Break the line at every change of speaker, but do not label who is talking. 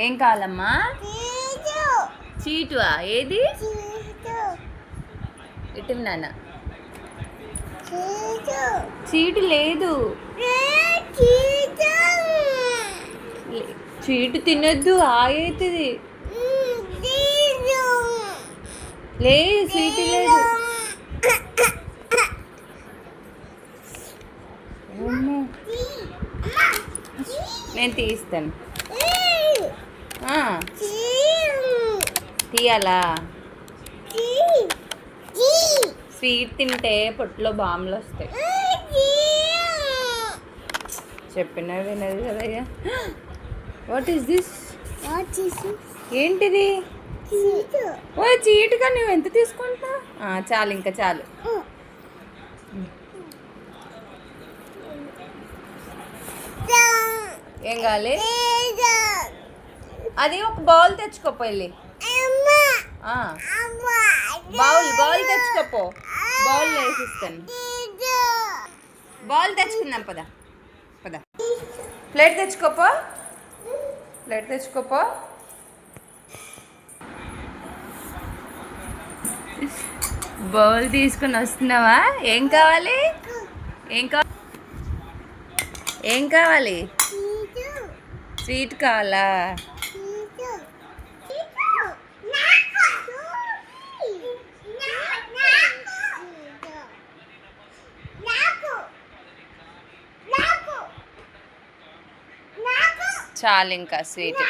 ఏం కావాలమ్మా? చీటు ఏది? ఇటు నాన్న. చీటు లేదు. చీటు తినొద్దు, అవుతుంది. లేదు, చీటు లేదు. నేను తీస్తాను. తీయాలా? స్వీట్ తింటే పొట్టులో బాంబులు వస్తాయి. చెప్పినా వినదు కదయ్యా. What is this? ఏంటిది? ఓ చీటుగా నువ్వు ఎంత తీసుకుంటావు? చాలు, ఇంకా చాలు. ఏం కావాలి? అది ఒక బౌల్ తెచ్చుకోపోయి. బౌల్ తెచ్చుకోపో. బౌల్ వేసిస్తాను. బౌల్ తెచ్చుకుందాం, పద పద. ప్లేట్ తెచ్చుకోపో. బౌల్ తీసుకుని వస్తున్నావా? ఏం కావాలి? ఏం కావాలి? స్వీట్ కావాలా? చాలు ఇంకా స్వీట్.